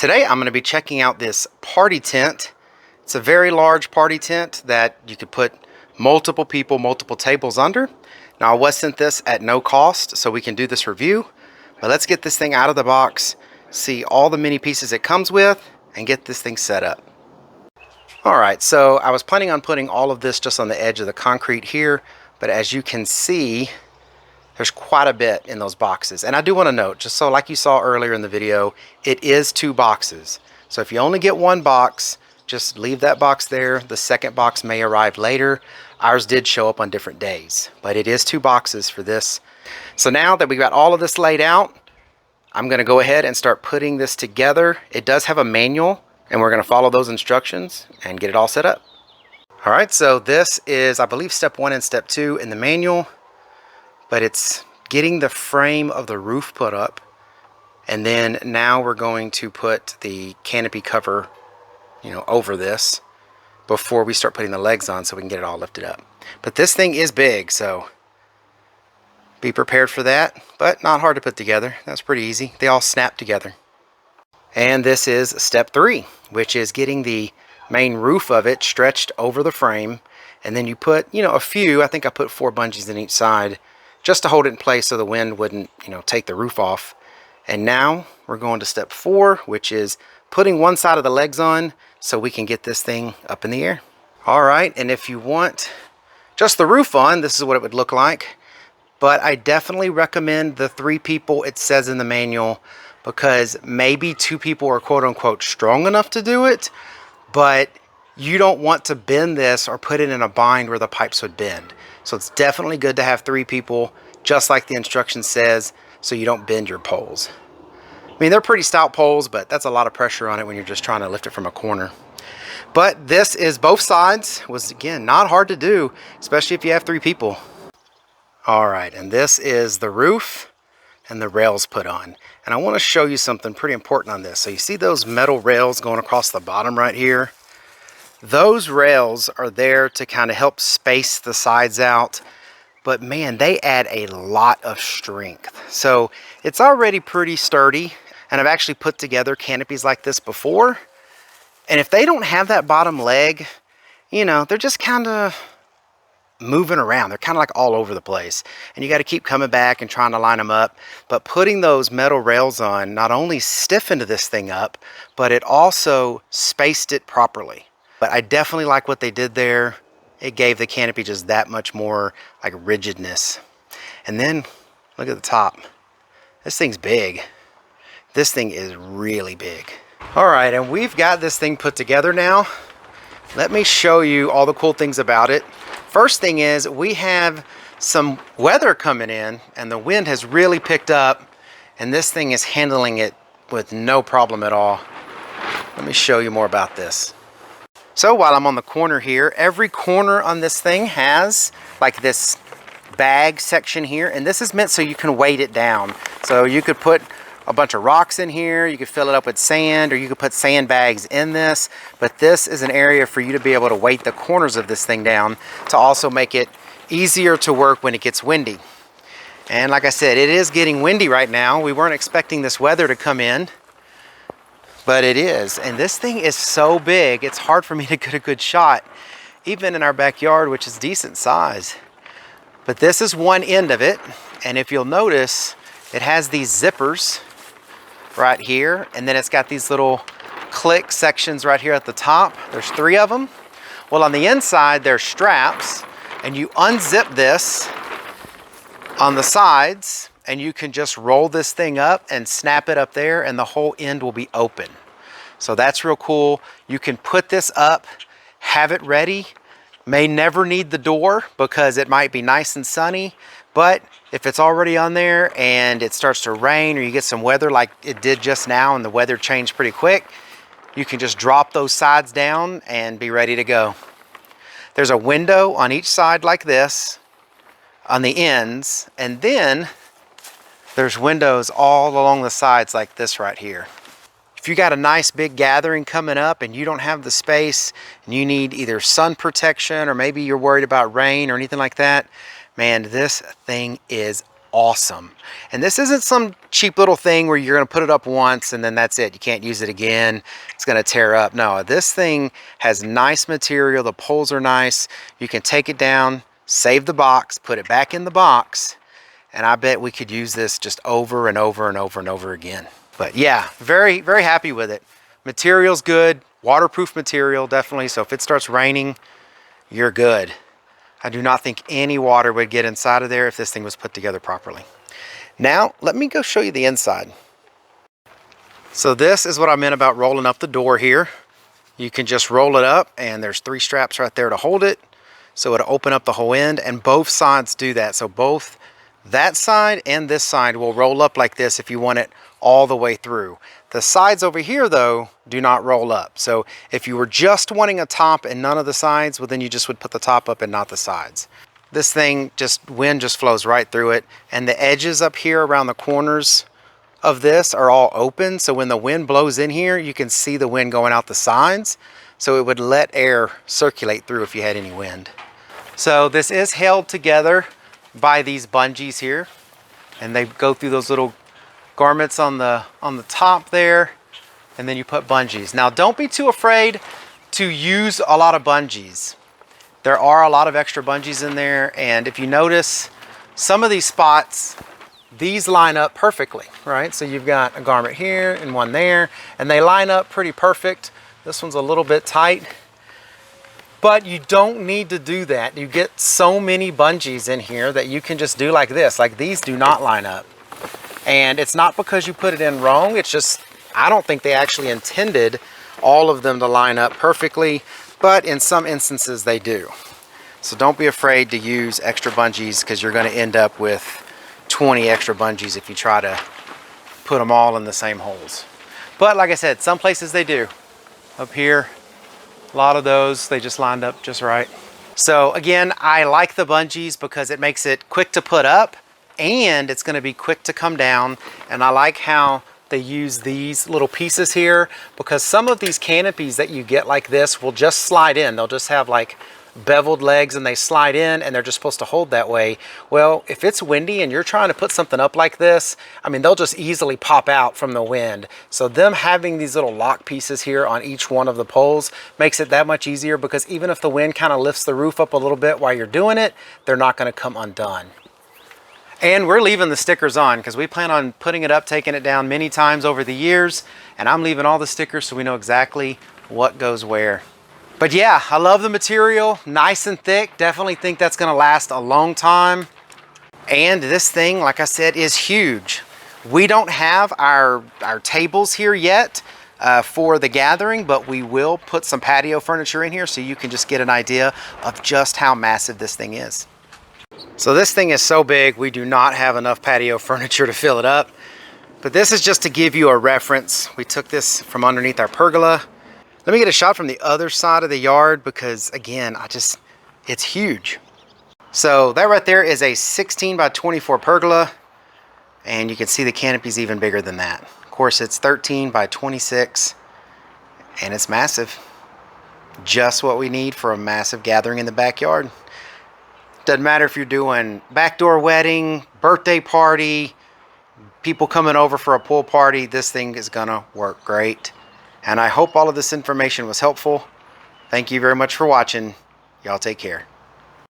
Today I'm going to be checking out this party tent. It's a very large party tent that you could put multiple people, multiple tables under. Now I was sent this at no cost, so we can do this review. But let's get this thing out of the box, see all the many pieces it comes with, and get this thing set up. Alright, so I was planning on putting all of this just on the edge of the concrete here, but as you can see, there's quite a bit in those boxes. And I do want to note, just so like you saw earlier in the video, it is 2 boxes. So if you only get 1 box, just leave that box there. The second box may arrive later. Ours did show up on different days, but it is 2 boxes for this. So now that we got all of this laid out, I'm going to go ahead and start putting this together. It does have a manual, and we're going to follow those instructions and get it all set up. All right, so this is, I believe, step 1 and step 2 in the manual. But it's getting the frame of the roof put up, and then now we're going to put the canopy cover, over this before we start putting the legs on so we can get it all lifted up. But this thing is big, so be prepared for that, but not hard to put together. That's pretty easy. They all snap together. And this is step 3, which is getting the main roof of it stretched over the frame, and then you put, a few, I think I put 4 bungees in each side, just to hold it in place so the wind wouldn't, take the roof off. And now we're going to step 4, which is putting one side of the legs on so we can get this thing up in the air. All right, and if you want just the roof on, this is what it would look like. But I definitely recommend the 3 people it says in the manual, because maybe 2 people are quote unquote strong enough to do it, but you don't want to bend this or put it in a bind where the pipes would bend. So it's definitely good to have 3 people, just like the instruction says, so you don't bend your poles. I mean, they're pretty stout poles, but that's a lot of pressure on it when you're just trying to lift it from a corner. But this is both sides. Was, again, not hard to do, especially if you have 3 people. All right, and this is the roof and the rails put on. And I want to show you something pretty important on this. So you see those metal rails going across the bottom right here? Those rails are there to kind of help space the sides out, but man, they add a lot of strength. So it's already pretty sturdy, and I've actually put together canopies like this before. And if they don't have that bottom leg, they're just kind of moving around. They're kind of like all over the place, and you got to keep coming back and trying to line them up. But putting those metal rails on not only stiffened this thing up, but it also spaced it properly. But I definitely like what they did there. It gave the canopy just that much more like rigidness. And then look at the top. This thing's big. This thing is really big. All right, and we've got this thing put together now. Let me show you all the cool things about it. First thing is we have some weather coming in, and the wind has really picked up, and this thing is handling it with no problem at all. Let me show you more about this. So while I'm on the corner here, every corner on this thing has like this bag section here, and this is meant so you can weight it down. So you could put a bunch of rocks in here, you could fill it up with sand, or you could put sandbags in this, but this is an area for you to be able to weight the corners of this thing down to also make it easier to work when it gets windy. And like I said, it is getting windy right now. We weren't expecting this weather to come in, but it is. And this thing is so big, it's hard for me to get a good shot, even in our backyard, which is decent size. But this is one end of it, and if you'll notice, it has these zippers right here, and then it's got these little click sections right here at the top. There's 3 of them. Well, on the inside, there's straps, and you unzip this on the sides, and you can just roll this thing up and snap it up there, and the whole end will be open. So that's real cool. You can put this up, have it ready. May never need the door because it might be nice and sunny, but if it's already on there and it starts to rain or you get some weather like it did just now and the weather changed pretty quick, you can just drop those sides down and be ready to go. There's a window on each side like this on the ends, and then there's windows all along the sides like this right here. If you got a nice big gathering coming up and you don't have the space and you need either sun protection or maybe you're worried about rain or anything like that, man, this thing is awesome. And this isn't some cheap little thing where you're going to put it up once and then that's it. You can't use it again. It's going to tear up. No, this thing has nice material. The poles are nice. You can take it down, save the box, put it back in the box, and I bet we could use this just over and over and over and over again. But yeah, very, very happy with it. Material's good. Waterproof material, definitely. So if it starts raining, you're good. I do not think any water would get inside of there if this thing was put together properly. Now, let me go show you the inside. So this is what I meant about rolling up the door here. You can just roll it up and there's 3 straps right there to hold it. So it'll open up the whole end, and both sides do that. So both that side and this side will roll up like this if you want it all the way through. The sides over here though do not roll up. So if you were just wanting a top and none of the sides, well then you just would put the top up and not the sides. This thing, wind just flows right through it, and the edges up here around the corners of this are all open. So when the wind blows in here, you can see the wind going out the sides. So it would let air circulate through if you had any wind. So this is held together by these bungees here, and they go through those little garments on the top there, and then you put bungees. Now don't be too afraid to use a lot of bungees. There are a lot of extra bungees in there, and if you notice some of these spots, these line up perfectly, right? So you've got a garment here and one there, and they line up pretty perfect. This one's a little bit tight, but you don't need to do that. You get so many bungees in here that you can just do like this. Like these do not line up. And it's not because you put it in wrong. It's just, I don't think they actually intended all of them to line up perfectly, but in some instances they do. So don't be afraid to use extra bungees, because you're going to end up with 20 extra bungees if you try to put them all in the same holes. But like I said, some places they do. Up here, a lot of those, they just lined up just right. So again, I like the bungees because it makes it quick to put up, and it's going to be quick to come down. And I like how they use these little pieces here, because some of these canopies that you get like this will just slide in. They'll just have like beveled legs and they slide in, and they're just supposed to hold that way. Well, if it's windy and you're trying to put something up like this, I mean, they'll just easily pop out from the wind. So them having these little lock pieces here on each one of the poles makes it that much easier, because even if the wind kind of lifts the roof up a little bit while you're doing it, they're not going to come undone. And we're leaving the stickers on because we plan on putting it up, taking it down many times over the years, and I'm leaving all the stickers so we know exactly what goes where. But yeah, I love the material, nice and thick. Definitely think that's going to last a long time. And this thing, like I said, is huge. We don't have our tables here yet for the gathering, but we will put some patio furniture in here so you can just get an idea of just how massive this thing is. So this thing is so big, we do not have enough patio furniture to fill it up. But this is just to give you a reference. We took this from underneath our pergola. Let me get a shot from the other side of the yard, because again, it's huge. So that right there is a 16 by 24 pergola, and you can see the canopy's even bigger than that. Of course, it's 13 by 26, and it's massive. Just what we need for a massive gathering in the backyard. Doesn't matter if you're doing backdoor wedding, birthday party, people coming over for a pool party, this thing is gonna work great. And I hope all of this information was helpful. Thank you very much for watching. Y'all take care.